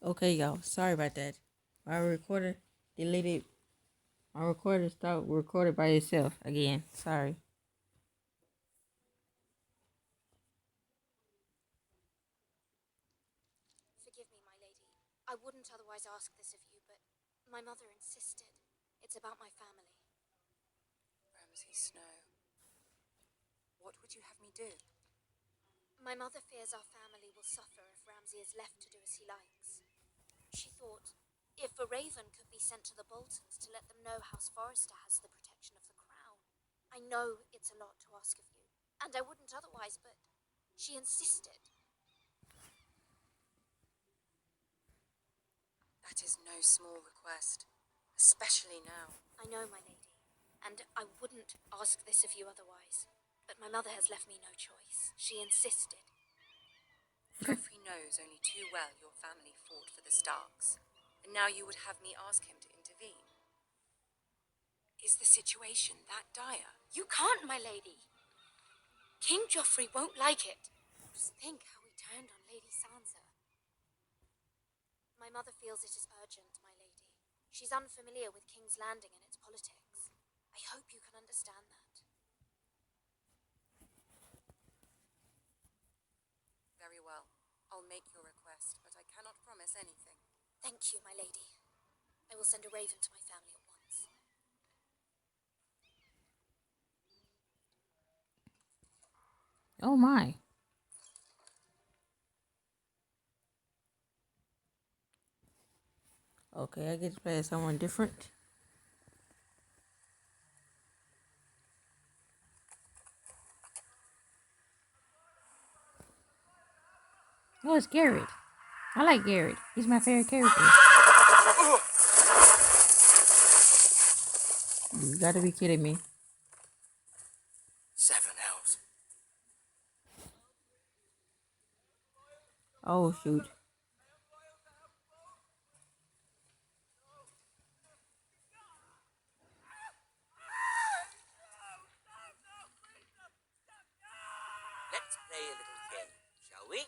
Okay, y'all. Sorry about that. My recorder deleted. My recorder stopped recorded by itself again. Sorry. Forgive me, my lady. I wouldn't otherwise ask this of you, but my mother insisted. It's about my family. Ramsay Snow. What would you have me do? My mother fears our family will suffer if Ramsay is left to do as he likes. She thought, if a raven could be sent to the Boltons to let them know House Forrester has the protection of the crown. I know it's a lot to ask of you, and I wouldn't otherwise, but she insisted. That is no small request, especially now. I know, my lady, and I wouldn't ask this of you otherwise, but my mother has left me no choice. She insisted. Joffrey knows only too well your family fought for the Starks, and now you would have me ask him to intervene. Is the situation that dire? You can't, my lady. King Joffrey won't like it. Just think how he turned on Lady Sansa. My mother feels it is urgent, my lady. She's unfamiliar with King's Landing and its politics. I hope you can understand that. Very well. I'll make your request, but I cannot promise anything. Thank you, my lady. I will send a raven to my family at once. Oh my. Okay, I get to play as someone different. Oh, it's Garrett. I like Garrett. He's my favorite character. You gotta be kidding me. 7 elves. Oh, shoot. Let's play a little game, shall we?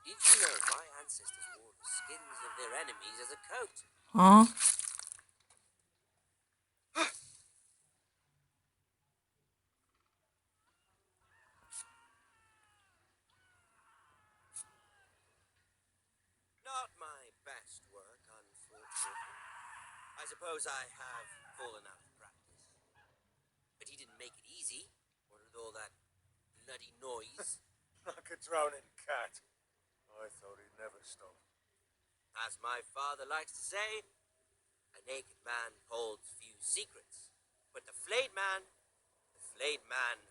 Did you know my ancestors wore the skins of their enemies as a coat? Huh? Not my best work, unfortunately. I suppose I have fallen out of practice. But he didn't make it easy. What with all that bloody noise? Like a drowning cat. I thought he'd never stop. As my father likes to say, a naked man holds few secrets. But the flayed man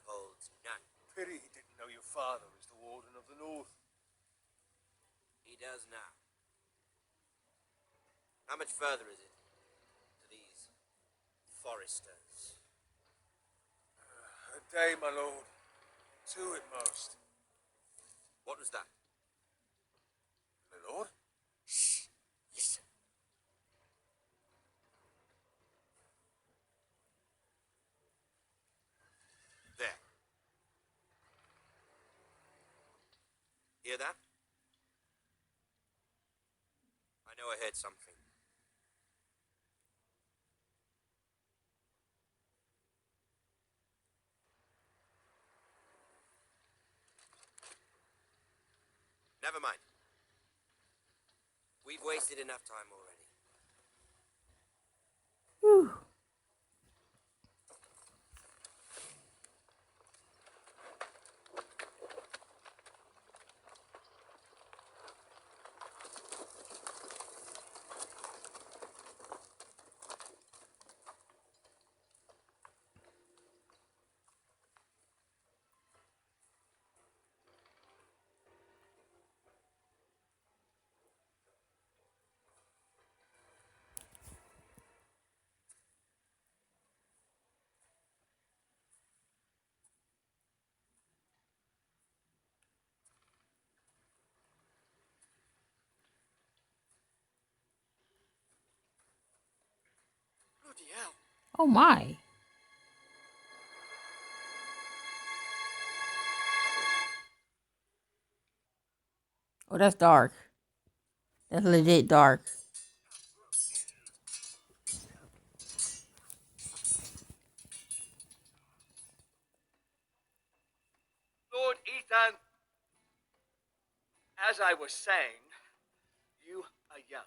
holds none. Pity he didn't know your father is the Warden of the North. He does now. How much further is it to these foresters? A day, my lord. 2 at most. What was that? My lord? Shh! Listen. There. Hear that? I know I heard something. Never mind. We've wasted enough time already. Whew. Bloody hell. Oh my. Oh, that's dark. That's legit dark. Lord Ethan, as I was saying, you are young.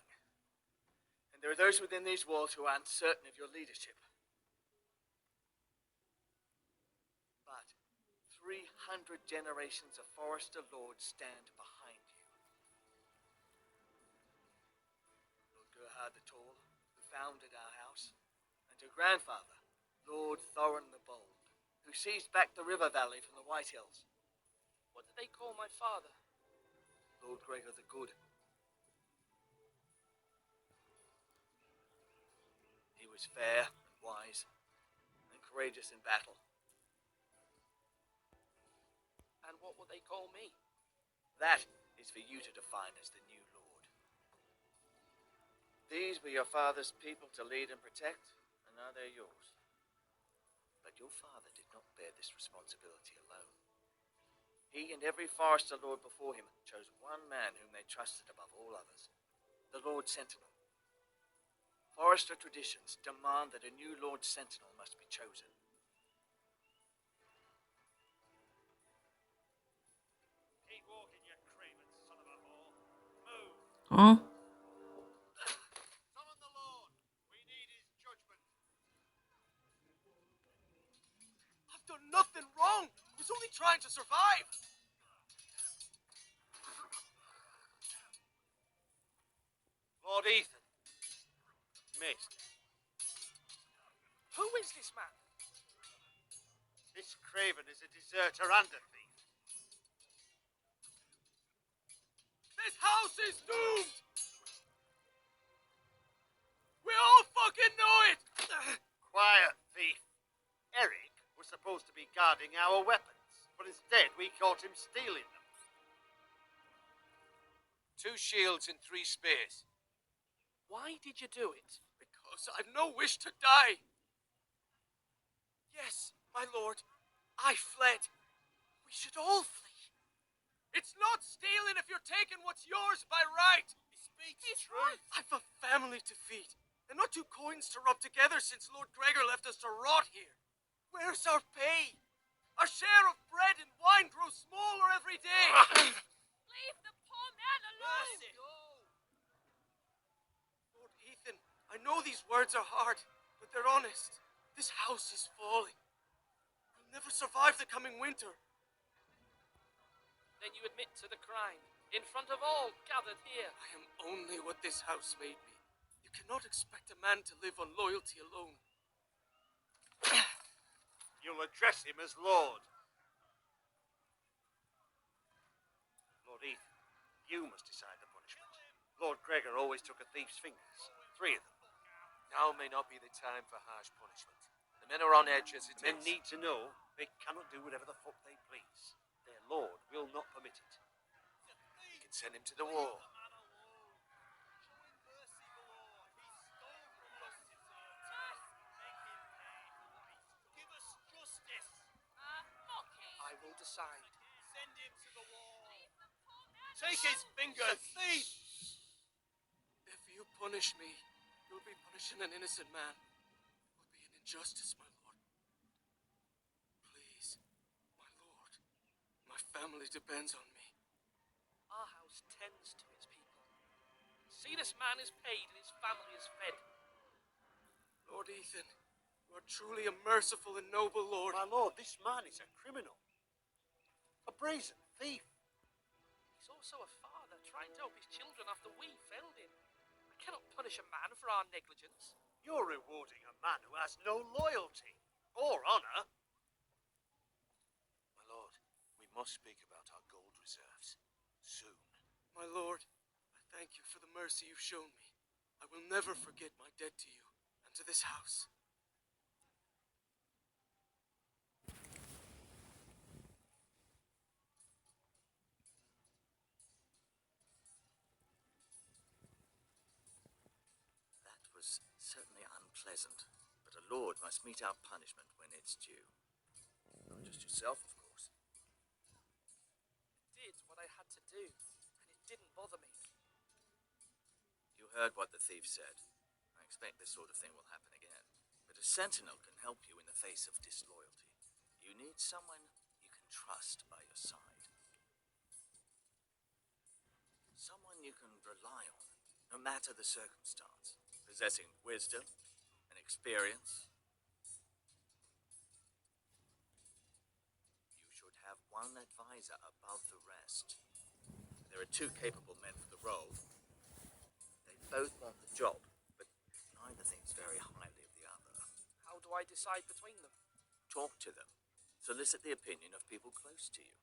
And there are those within these walls who are uncertain of your leadership. But 300 generations of Forester Lords stand behind you. Lord Gerhard the Tall, who founded our house, and your grandfather, Lord Thorin the Bold, who seized back the river valley from the White Hills. What did they call my father? Lord Gregor the Good. He was fair and wise and courageous in battle. And what will they call me? That is for you to define as the new lord. These were your father's people to lead and protect, and now they're yours. But your father did not bear this responsibility alone. He and every Forester Lord before him chose one man whom they trusted above all others, the Lord Sentinel. Forester traditions demand that a new Lord Sentinel must be chosen. Keep walking, you craven son of a whore. Move. Huh? Summon the Lord. We need his judgment. I've done nothing wrong. I was only trying to survive. Lord Ethan. Missed. Who is this man? This craven is a deserter and a thief. This house is doomed. We all fucking know it. Quiet, thief. Eric was supposed to be guarding our weapons, but instead we caught him stealing them. 2 shields and 3 spears. Why did you do it? Because I've no wish to die. Yes, my lord, I fled. We should all flee. It's not stealing if you're taking what's yours by right. He speaks truth. I've a family to feed. And not 2 coins to rub together since Lord Gregor left us to rot here. Where's our pay? Our share of bread and wine grows smaller every day. Leave the poor man alone! Lord Ethan, I know these words are hard, but they're honest. This house is falling. We'll never survive the coming winter. Then you admit to the crime, in front of all gathered here. I am only what this house made me. You cannot expect a man to live on loyalty alone. You'll address him as Lord. Lord Ethan, you must decide the punishment. Lord Gregor always took a thief's fingers. 3 of them. Now may not be the time for harsh punishment. The men are on edge as it Men is. need to know they cannot do whatever the fuck they please. Their Lord will not permit it. You can send him to the wall. Give us justice. I will decide. Send him to the wall. Take his fingers. Thief. If you punish me, you'll be punishing an innocent man. It will be an injustice, my lord. Please, my lord. My family depends on me. Our house tends to its people. See, this man is paid and his family is fed. Lord Ethan, you are truly a merciful and noble lord. My lord, this man is a criminal. A brazen thief. He's also a father trying to help his children after we failed him. I cannot punish a man for our negligence. You're rewarding a man who has no loyalty or honor. My lord, we must speak about our gold reserves. Soon. My lord, I thank you for the mercy you've shown me. I will never forget my debt to you and to this house. That was certainly unpleasant, but a lord must meet our punishment when it's due. Not just yourself, of course. I did what I had to do, and it didn't bother me. heard what the thief said. I expect this sort of thing will happen again. But a sentinel can help you in the face of disloyalty. You need someone you can trust by your side. Someone you can rely on, no matter the circumstance. Possessing wisdom and experience. You should have one advisor above the rest. There are two capable men for the role. They both want the job, but neither thinks very highly of the other. How do I decide between them? Talk to them. Solicit the opinion of people close to you.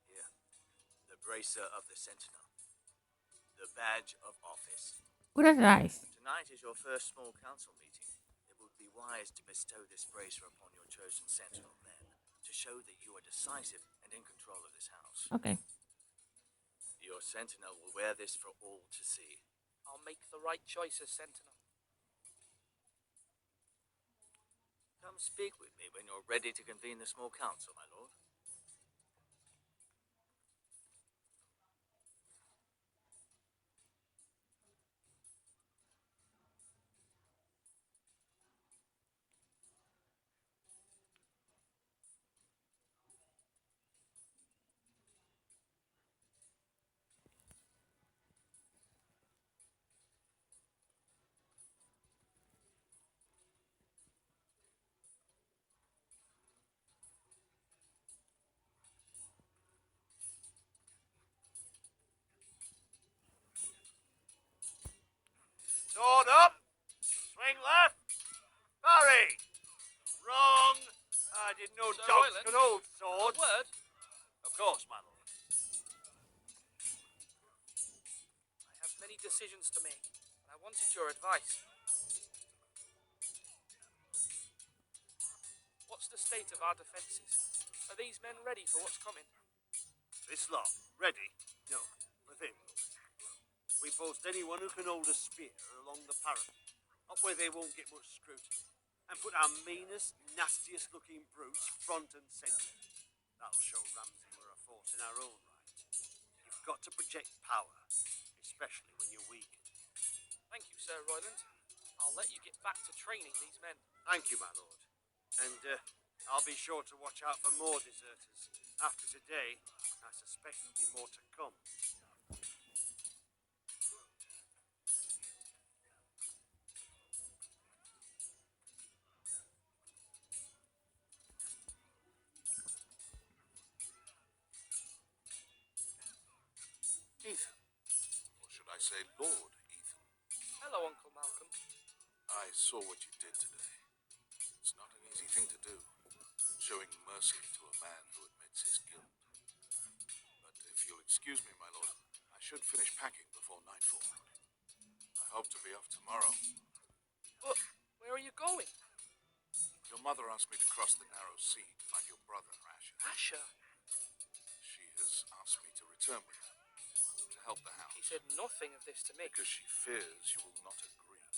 Here, the bracer of the sentinel. The badge of office. Oh, that's nice. Tonight is your first small council meeting. It would be wise to bestow this bracer upon your chosen sentinel then, to show that you are decisive and in control of this house. Okay. Your sentinel will wear this for all to see. I'll make the right choice as Sentinel. Come speak with me when you're ready to convene the small council, my lord. Sword up. Swing left. Parry. Wrong. I didn't know Sir dogs Royland? could hold A swords. word? Of course, my lord. I have many decisions to make, and I wanted your advice. What's the state of our defences? Are these men ready for what's coming? This lot, ready? No, but they will. We post anyone who can hold a spear along the parapet, up where they won't get much scrutiny, and put our meanest, nastiest looking brutes front and centre. That'll show Ramsay we're a force in our own right. You've got to project power, especially when you're weak. Thank you, Sir Royland. I'll let you get back to training these men. Thank you, my lord. And I'll be sure to watch out for more deserters. After today, I suspect there'll be more to come. Ethan. Or should I say Lord Ethan? Hello, Uncle Malcolm. I saw what you did today. It's not an easy thing to do, showing mercy to a man who admits his guilt. But if you'll excuse me, my lord, I should finish packing before nightfall. I hope to be off tomorrow. But where are you going? Your mother asked me to cross the narrow sea to find your brother, Asher. Asher? She has asked me to return with her, to help the house. He said nothing of this to me. Because she fears you will not agree.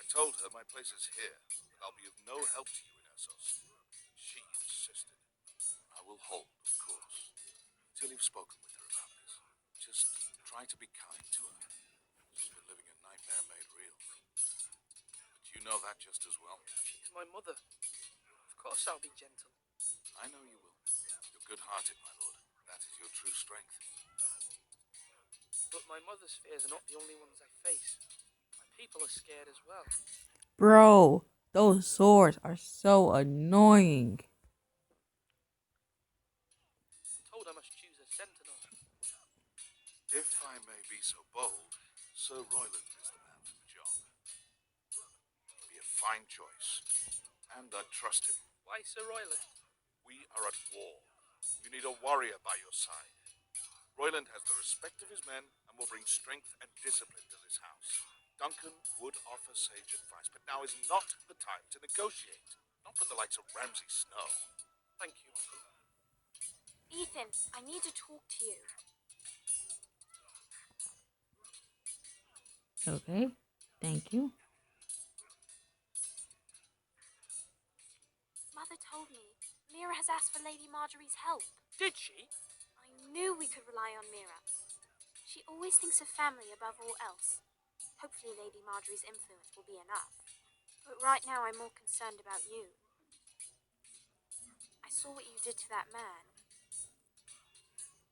I told her my place is here, that I'll be of no help to you in Essos. She insisted. I will hold, of course, until you've spoken with her about this. Just try to be kind to her. She's been living a nightmare made real. But you know that just as well. She's my mother. Of course I'll be gentle. I know you will. You're good-hearted, my lord. That is your true strength. But my mother's fears are not the only ones I face. My people are scared as well. Bro, those swords are so annoying. I'm told I must choose a sentinel. If I may be so bold, Sir Royland is the man for the job. He'll be a fine choice, and I trust him. Why Sir Royland? We are at war. You need a warrior by your side. Royland has the respect of his men and will bring strength and discipline to this house. Duncan would offer sage advice, but now is not the time to negotiate. Not with the likes of Ramsay Snow. Thank you, Uncle. Ethan, I need to talk to you. Okay, thank you. Mother told me Mira has asked for Lady Marjorie's help. Did she? I knew we could rely on Mira. She always thinks of family above all else. Hopefully Lady Marjorie's influence will be enough. But right now I'm more concerned about you. I saw what you did to that man.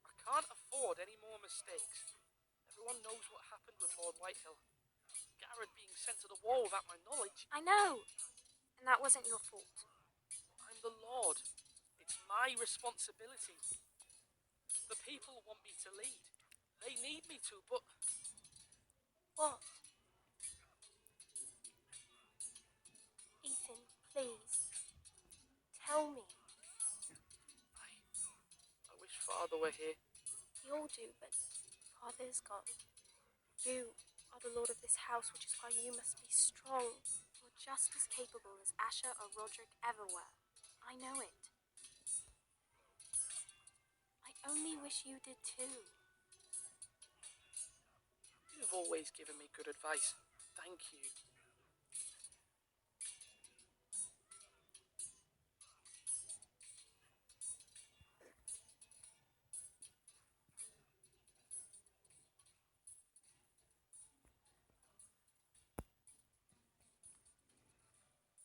I can't afford any more mistakes. Everyone knows what happened with Lord Whitehill. Garrett being sent to the wall without my knowledge. I know! And that wasn't your fault. I'm the Lord. It's my responsibility. The people want me to lead. They need me to, but What? Ethan, please. Tell me. I wish Father were here. We all do, but Father's gone. You are the lord of this house, which is why you must be strong. You're just as capable as Asher or Roderick ever were. I know it. I only wish you did too. You've always given me good advice. Thank you.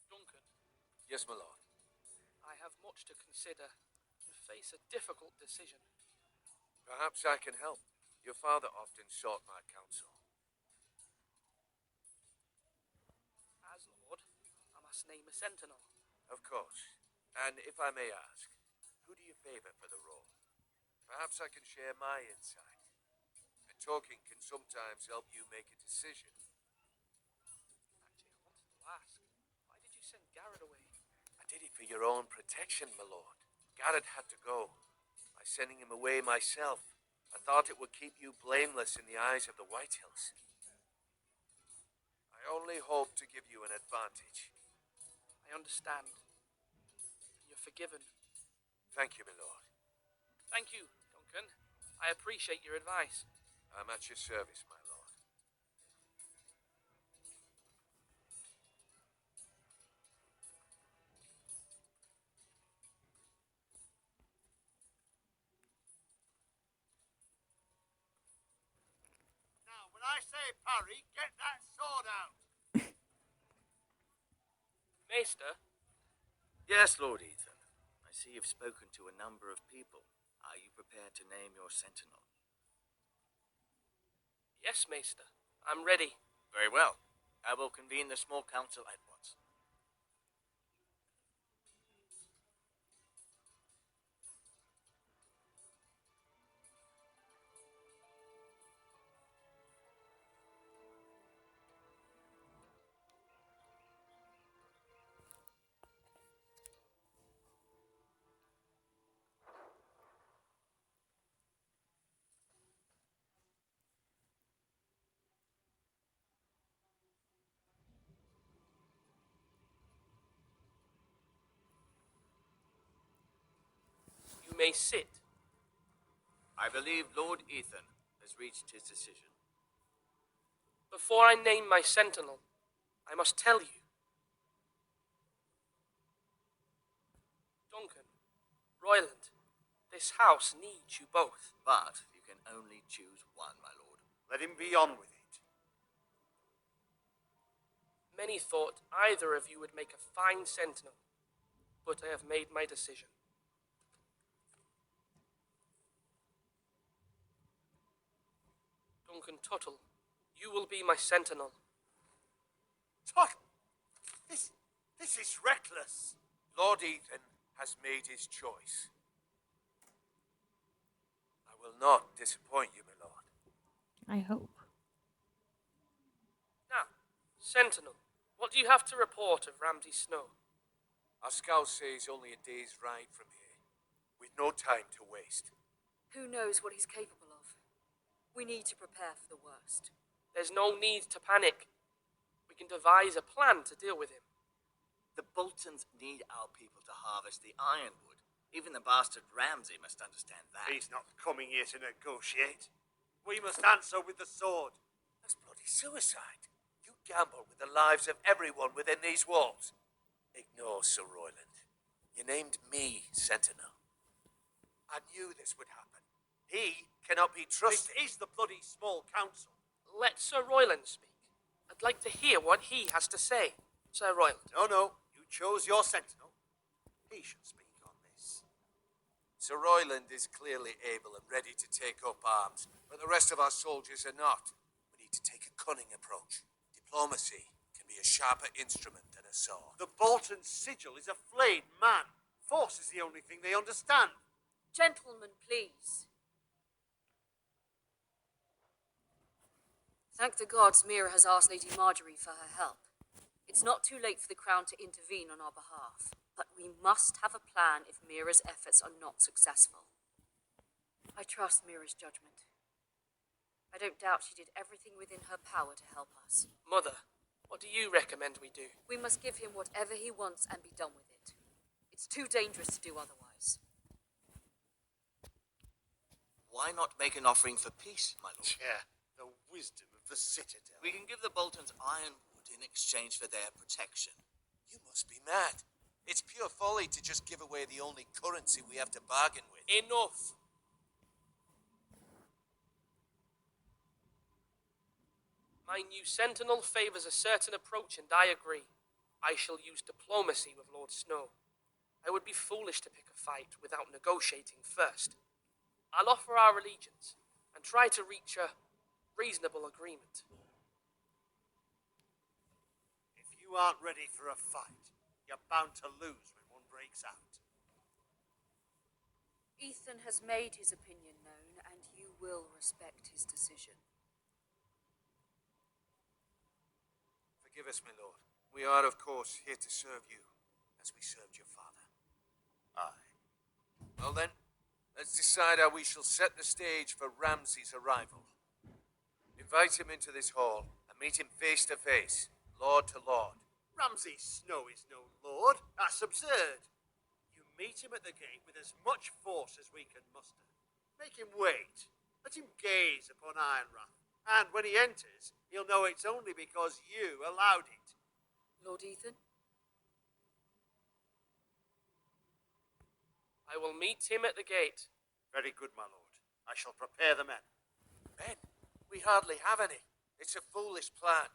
Duncan, Yes, my lord. I have much to consider and face a difficult decision. Perhaps I can help. Your father often sought my counsel. As Lord, I must name a sentinel. Of course. And if I may ask, who do you favor for the role? Perhaps I can share my insight. And talking can sometimes help you make a decision. Actually, I wanted to ask, why did you send Garrett away? I did it for your own protection, my lord. Garrett had to go. By sending him away myself, I thought it would keep you blameless in the eyes of the Whitehills. I only hope to give you an advantage. I understand. You're forgiven. Thank you, my lord. Thank you, Duncan. I appreciate your advice. I'm at your service, my lord. Now, when I say parry, get that sword out. Maester, Yes, Lord Ethan. I see you've spoken to a number of people. Are you prepared to name your sentinel? yes, Maester. I'm ready. Very well. I will convene the small council at once. You may sit. I believe Lord Ethan has reached his decision. Before I name my sentinel, I must tell you. Duncan, Royland, this house needs you both. But you can only choose one, my lord. Let him be on with it. Many thought either of you would make a fine sentinel, but I have made my decision. Duncan Tuttle, you will be my sentinel. Tuttle! This is reckless. Lord Ethan has made his choice. I will not disappoint you, my lord. I hope. Now, sentinel, what do you have to report of Ramsay Snow? Our scouts say he's only a day's ride from here, with no time to waste. Who knows what he's capable of? We need to prepare for the worst. There's no need to panic. We can devise a plan to deal with him. The Boltons need our people to harvest the ironwood. Even the bastard Ramsay must understand that. He's not coming here to negotiate. We must answer with the sword. That's bloody suicide. You gamble with the lives of everyone within these walls. Ignore Sir Royland. You named me Sentinel. I knew this would happen. He cannot be trusted. It is the bloody small council. Let Sir Royland speak. I'd like to hear what he has to say. Sir Royland. No. You chose your sentinel. He should speak on this. Sir Royland is clearly able and ready to take up arms, but the rest of our soldiers are not. We need to take a cunning approach. Diplomacy can be a sharper instrument than a sword. The Bolton sigil is a flayed man. Force is the only thing they understand. Gentlemen, please. Thank the gods Mira has asked Lady Marjorie for her help. It's not too late for the Crown to intervene on our behalf, but we must have a plan if Mira's efforts are not successful. I trust Mira's judgment. I don't doubt she did everything within her power to help us. Mother, what do you recommend we do? We must give him whatever he wants and be done with it. It's too dangerous to do otherwise. Why not make an offering for peace, my lord? Yeah, the wisdom of the Citadel. We can give the Boltons ironwood in exchange for their protection. You must be mad. It's pure folly to just give away the only currency we have to bargain with. Enough! My new sentinel favours a certain approach, and I agree. I shall use diplomacy with Lord Snow. I would be foolish to pick a fight without negotiating first. I'll offer our allegiance and try to reach a reasonable agreement. If you aren't ready for a fight, you're bound to lose when one breaks out. Ethan has made his opinion known, and you will respect his decision. Forgive us, my lord. We are, of course, here to serve you, as we served your father. Aye. Well then, let's decide how we shall set the stage for Ramsay's arrival. Invite him into this hall, and meet him face to face, lord to lord. Ramsay Snow is no lord. That's absurd. You meet him at the gate with as much force as we can muster. Make him wait. Let him gaze upon Ironrath. And when he enters, he'll know it's only because you allowed it. Lord Ethan? I will meet him at the gate. Very good, my lord. I shall prepare the men. Men, we hardly have any. It's a foolish plan.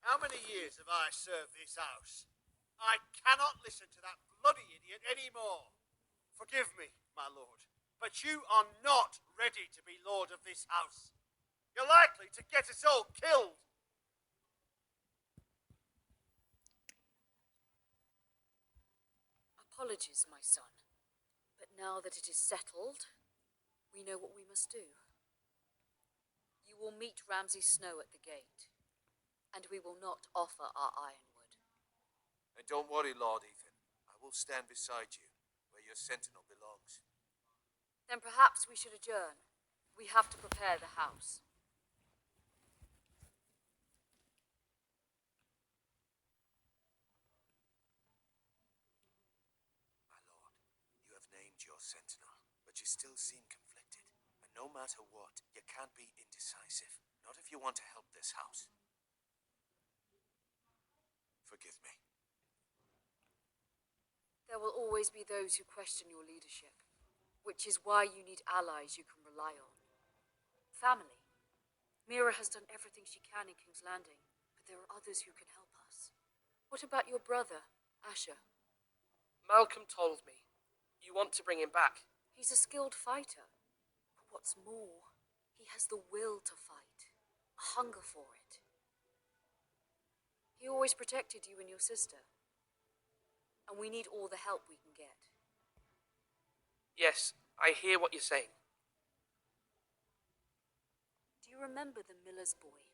How many years have I served this house? I cannot listen to that bloody idiot anymore. Forgive me, my lord, but you are not ready to be lord of this house. You're likely to get us all killed. Apologies, my son. But now that it is settled, we know what we must do. You will meet Ramsay Snow at the gate, and we will not offer our ironwood. And don't worry, Lord Ethan. I will stand beside you, where your sentinel belongs. Then perhaps we should adjourn. We have to prepare the house. My lord, you have named your sentinel, but you still seem conflicted. And no matter what, you can't be indecisive. Not if you want to help this house. Forgive me. There will always be those who question your leadership, which is why you need allies you can rely on. Family. Mira has done everything she can in King's Landing, but there are others who can help us. What about your brother, Asher? Malcolm told me. You want to bring him back? He's a skilled fighter. But what's more, he has the will to fight, a hunger for it. He always protected you and your sister. And we need all the help we can get. Yes, I hear what you're saying. Do you remember the miller's boy?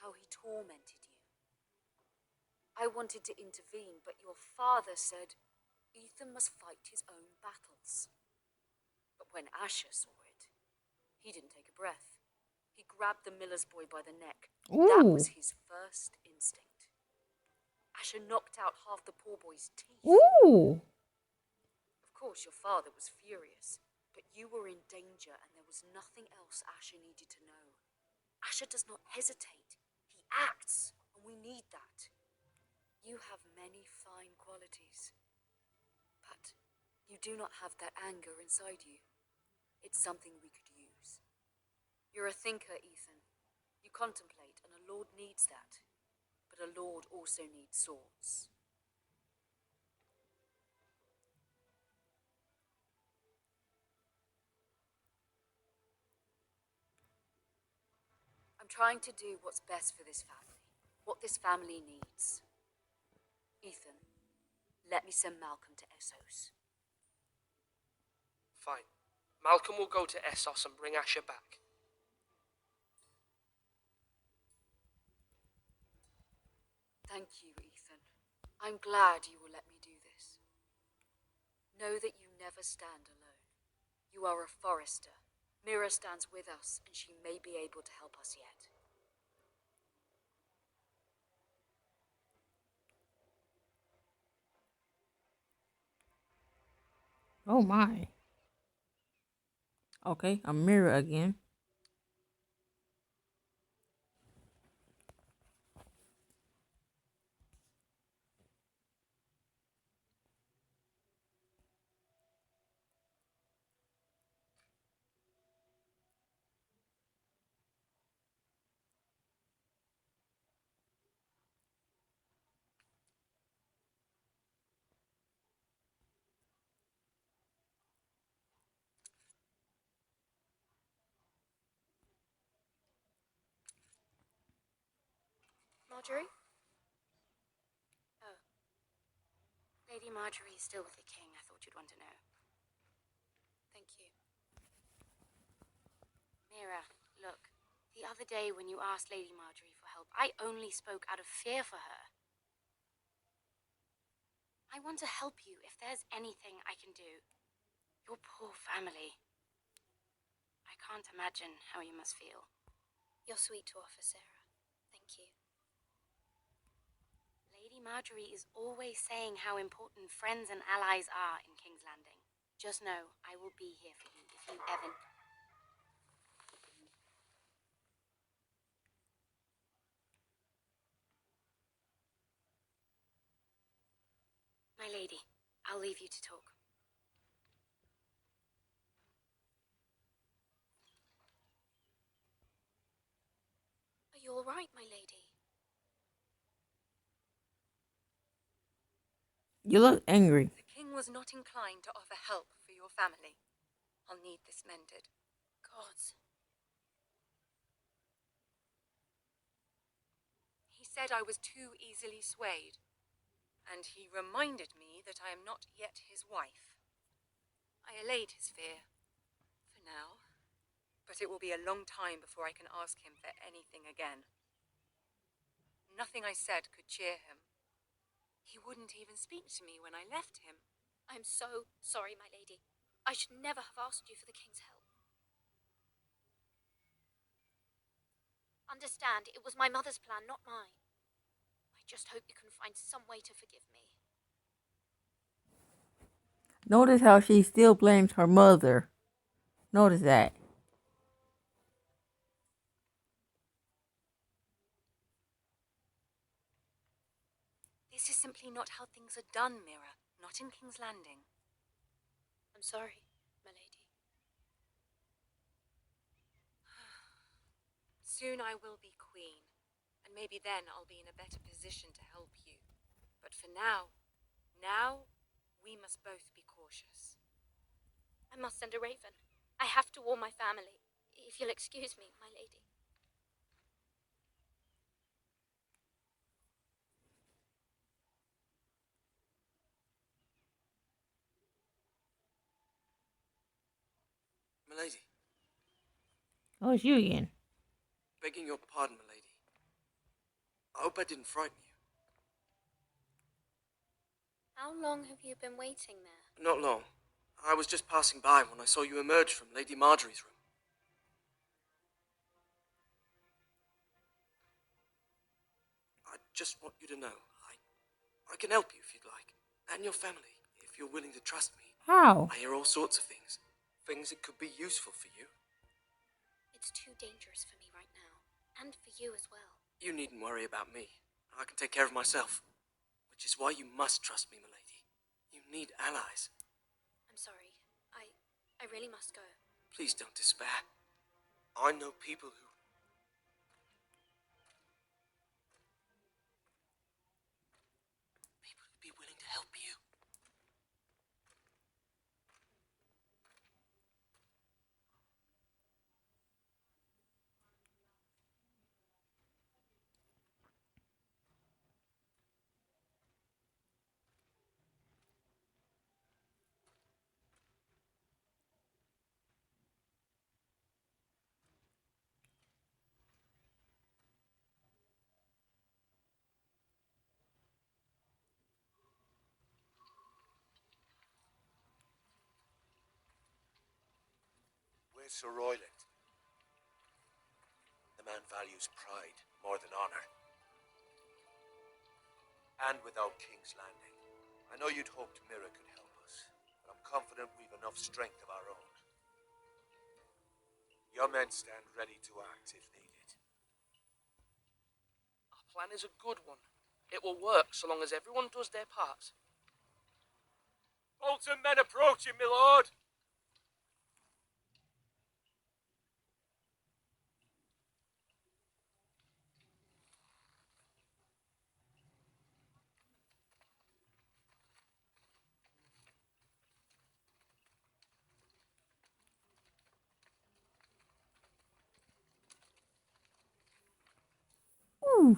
How he tormented you? I wanted to intervene, but your father said Ethan must fight his own battles. But when Asher saw it, he didn't take a breath. He grabbed the miller's boy by the neck. That was his first instinct. Asher knocked out half the poor boy's teeth. Ooh. Of course, your father was furious, but you were in danger and there was nothing else Asher needed to know. Asher does not hesitate. He acts, and we need that. You have many fine qualities, but you do not have that anger inside you. It's something we could use. You're a thinker, Ethan. You contemplate, and a lord needs that. But a lord also needs swords. I'm trying to do what's best for this family. What this family needs. Ethan, let me send Malcolm to Essos. Fine. Malcolm will go to Essos and bring Asher back. Thank you, Ethan. I'm glad you will let me do this. Know that you never stand alone. You are a forester. Mira stands with us, and she may be able to help us yet. Oh my. Okay, I'm Mira again. Marjorie? Oh. Lady Marjorie is still with the king. I thought you'd want to know. Thank you. Mira, look. The other day when you asked Lady Marjorie for help, I only spoke out of fear for her. I want to help you if there's anything I can do. Your poor family. I can't imagine how you must feel. You're sweet to offer, Sarah. Thank you. Lady Marjorie is always saying how important friends and allies are in King's Landing. Just know I will be here for you if you ever... My lady, I'll leave you to talk. Are you all right, my lady? You look angry. The king was not inclined to offer help for your family. I'll need this mended. Gods. He said I was too easily swayed, and he reminded me that I am not yet his wife. I allayed his fear, for now, but it will be a long time before I can ask him for anything again. Nothing I said could cheer him. He wouldn't even speak to me when I left him. I'm so sorry, my lady. I should never have asked you for the king's help. Understand, it was my mother's plan, not mine. I just hope you can find some way to forgive me. Notice how she still blames her mother. Notice that. This is simply not how things are done, Mira. Not in King's Landing. I'm sorry, my lady. Soon I will be queen, and maybe then I'll be in a better position to help you. But for now, we must both be cautious. I must send a raven. I have to warn my family. If you'll excuse me, my lady. Milady, Oh, it's you again. begging your pardon, milady. I hope I didn't frighten you. How long have you been waiting there? Not long. I was just passing by when I saw you emerge from Lady Marjorie's room. I just want you to know, I can help you if you'd like. And your family, if you're willing to trust me. How? I hear all sorts of things. Things that could be useful for you. It's too dangerous for me right now. And for you as well. You needn't worry about me. I can take care of myself. Which is why you must trust me, milady. You need allies. I'm sorry. I really must go. Please don't despair. I know people who'd be willing to help you. Where's Sir Royland? The man values pride more than honor. And without King's Landing, I know you'd hoped Mira could help us, but I'm confident we've enough strength of our own. Your men stand ready to act if needed. Our plan is a good one. It will work so long as everyone does their part. Bolton men approaching, my lord. Ooh,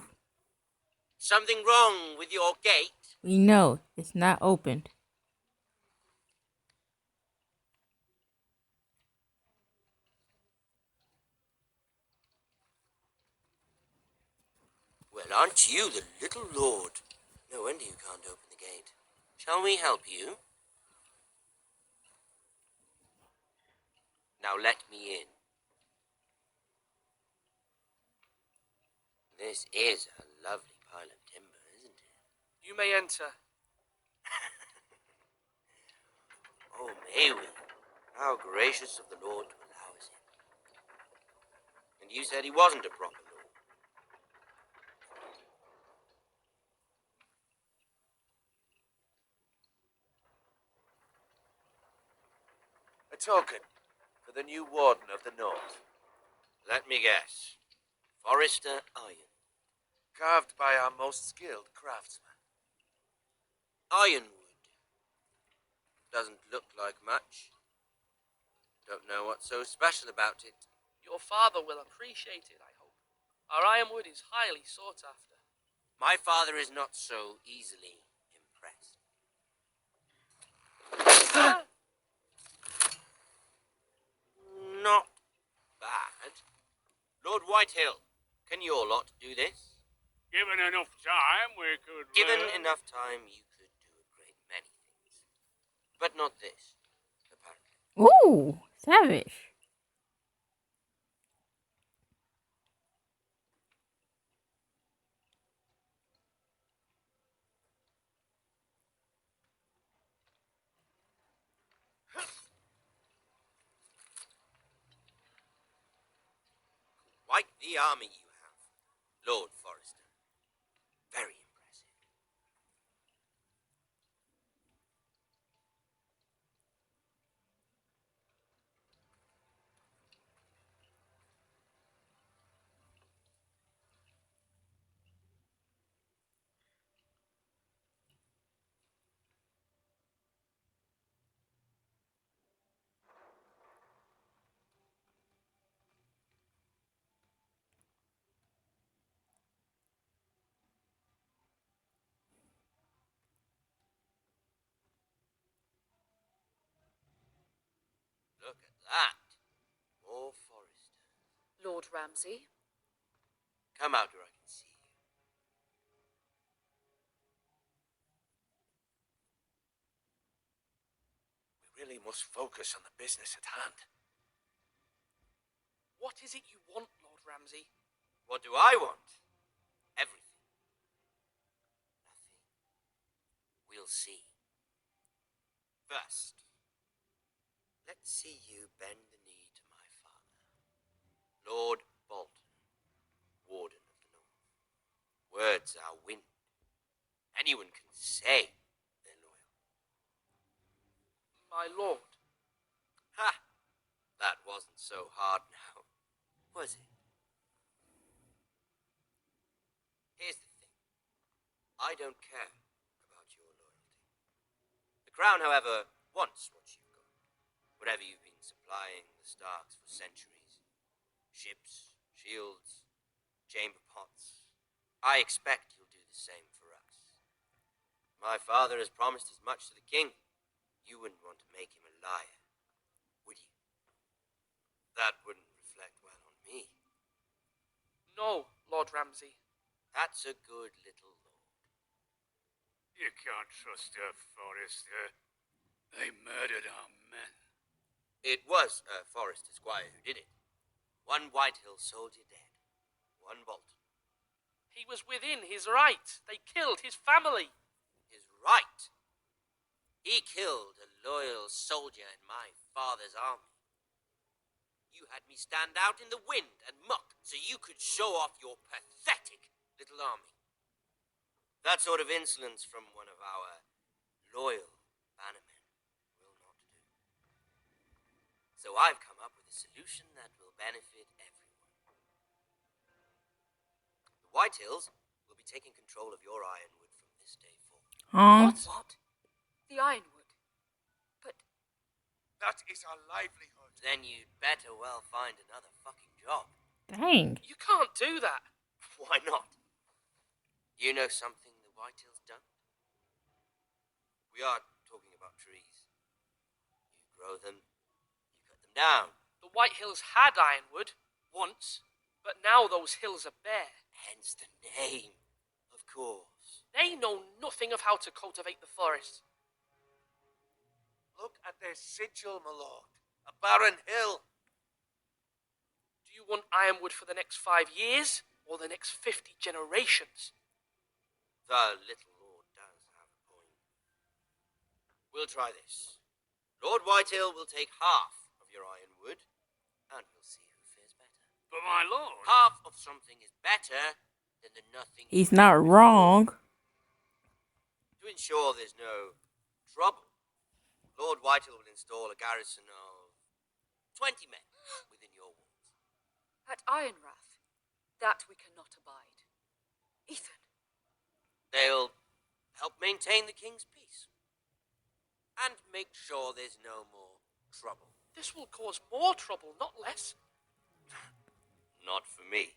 Something wrong with your gate? we know it's not opened. Well, aren't you the little lord? No wonder you can't open the gate. Shall we help you? Now let me in. This is a lovely pile of timber, isn't it? You may enter. Oh, may we? How gracious of the Lord to allow us in. And you said he wasn't a proper lord. A token for the new warden of the north. Let me guess. Forrester iron. Carved by our most skilled craftsman. Ironwood. Doesn't look like much. Don't know what's so special about it. Your father will appreciate it, I hope. Our ironwood is highly sought after. My father is not so easily impressed. Not bad. Lord Whitehill, can your lot do this? Given enough time, we could. Given enough time, you could do a great many things. But not this, apparently. Ooh, savage. Quite the army you have, Lord Forrester. Very impressive. Look at that. More Forrester. Lord Ramsay? Come out where I can see you. We really must focus on the business at hand. What is it you want, Lord Ramsay? What do I want? Everything. Nothing. We'll see. First, let's see you bend the knee to my father, Lord Bolton, Warden of the North. Words are wind. Anyone can say they're loyal. My lord. Ha! That wasn't so hard now. Was it? Here's the thing. I don't care about your loyalty. The Crown, however, wants what you've got. Whatever you've been supplying the Starks for centuries. Ships, shields, chamber pots. I expect you'll do the same for us. My father has promised as much to the king. You wouldn't want to make him a liar, would you? That wouldn't reflect well on me. No, Lord Ramsay. That's a good little lord. You can't trust her, Forrester. They murdered our men. It was a Forrester squire who did it. One Whitehill soldier dead. One Bolton. He was within his right. They killed his family. His right? He killed a loyal soldier in my father's army. You had me stand out in the wind and muck so you could show off your pathetic little army. That sort of insolence from one of our loyal bannermen will not do. So I've come up with a solution that will benefit everyone. The Whitehills will be taking control of your ironwood from this day forward. Huh? What? The ironwood? But That is our livelihood. Then you'd better well find another fucking job. Dang. You can't do that. Why not? You know something the Whitehills don't? We are talking about trees. You grow them, you cut them down. The White Hills had ironwood once, but now those hills are bare. Hence the name, of course. They know nothing of how to cultivate the forest. Look at their sigil, my lord. A barren hill. Do you want ironwood for the next 5 years or the next 50 generations? The little lord does have a point. We'll try this. Lord Whitehill will take half of your ironwood, and we'll see who fares better. But my lord... Half of something is better than the nothing. He's not wrong. To ensure there's no trouble, Lord Whitehill will install a garrison of 20 men within your walls. at Ironrath, that we cannot abide. Ethan. They'll help maintain the king's peace and make sure there's no more trouble. This will cause more trouble, not less. Not for me.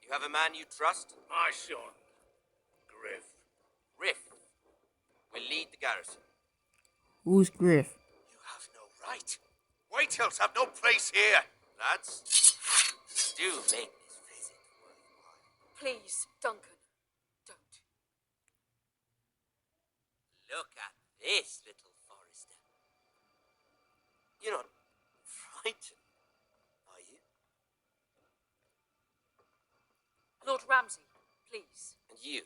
You have a man you trust? My son, Griff. Riff will lead the garrison. Who's Griff? You have no right. Whitehills have no place here. Lads, do make this visit worthwhile. Please, Duncan, don't. Look at this, little Forrester. You're not frightened, are you? Lord Ramsay, please. And you?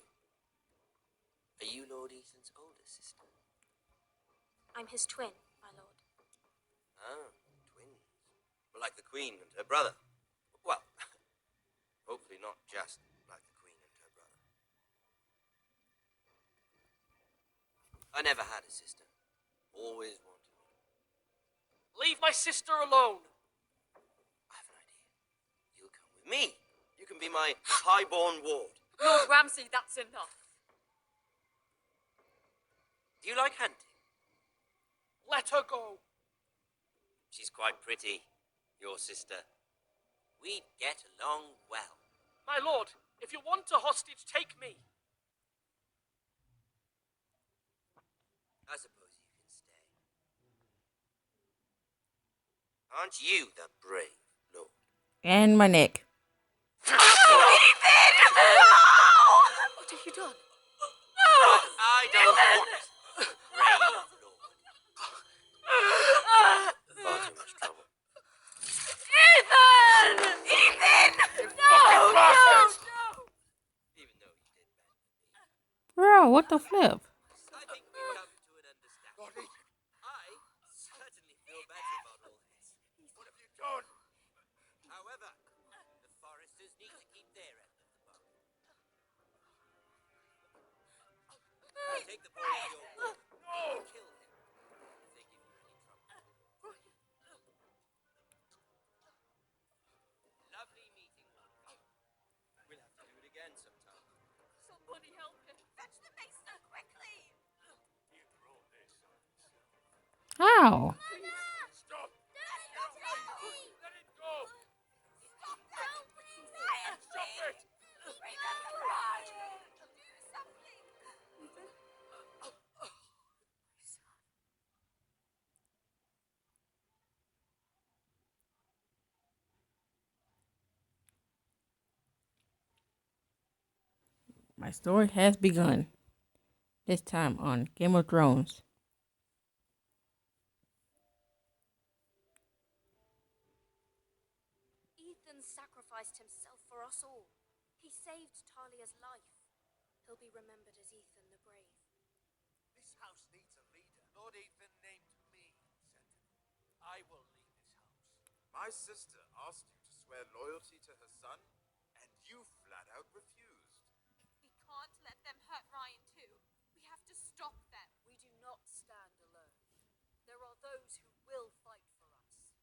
Are you Lord Ethan's older sister? I'm his twin, my lord. Ah, twins. Well, like the Queen and her brother. Well, hopefully not just like the Queen and her brother. I never had a sister. Always wanted one. Leave my sister alone. I have an idea. You'll come with me. You can be my highborn ward. Lord Ramsay, that's enough. Do you like hunting? Let her go. She's quite pretty, your sister. We'd get along well. My lord, if you want a hostage, take me. I suppose you can stay. Aren't you the brave lord? And my neck. What have you done? I don't want brave lord. Far too much trouble. Ethan! Ethan! No! Even though he did bad. Bro, what the flip? I think we've come to an understanding. I certainly feel better about all this. What have you done? However, the Foresters need to keep their end of the bargain. Take the boy in your ward. No! Kill him if they give you any trouble. Lovely meeting, Wolfie. We'll have to do it again sometime. Somebody help him. Fetch the maester quickly. You brought this on yourself. How? Stop! Let it go! Stop that! Ryan, Stop it! remember Ryan! Do something! My story has begun. This time on Game of Thrones. Ethan sacrificed himself for us all. He saved Talia's life. He'll be remembered as Ethan the Brave. This house needs a leader. Lord Ethan named me Sentinel. I will lead this house. My sister asked you to swear loyalty to her son, and you flat out refused. We can't let them hurt Ryan too. We have to stop them. We do not stand alone. There are those who will fight for us.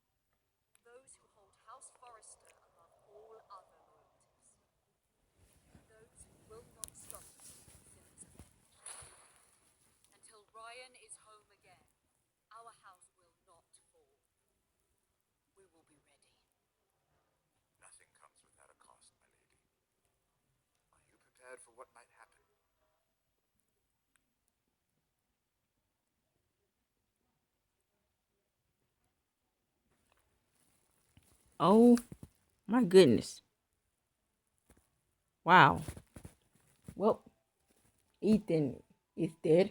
Those who hold House Forrester above all other loyalties. Those who will not stop until Ethan is avenged. Until Ryan is home again, our house will not fall. We will be ready. Nothing comes without a cost, my lady. Are you prepared for what might happen? Oh my goodness. Wow. Well, Ethan is dead.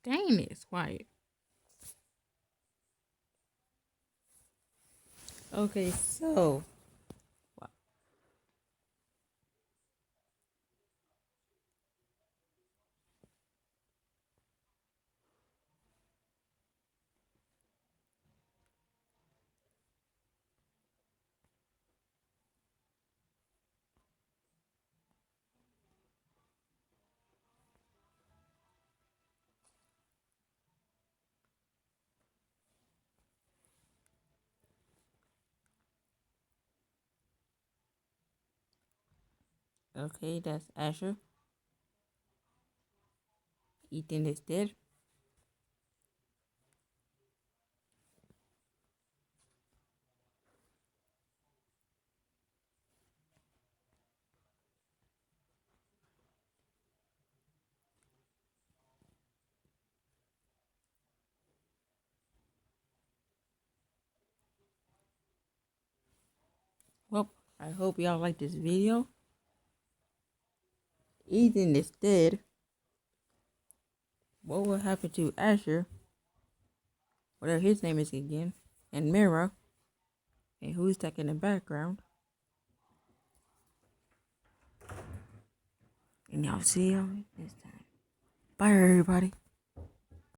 Dang, it's quiet. Okay, so. Okay, that's Asher. Ethan is dead. Well, I hope y'all like this video. Ethan is dead. What will happen to Asher? Whatever his name is again. And Mira. And who's stuck in the background. And y'all see y'all next time. Bye, everybody.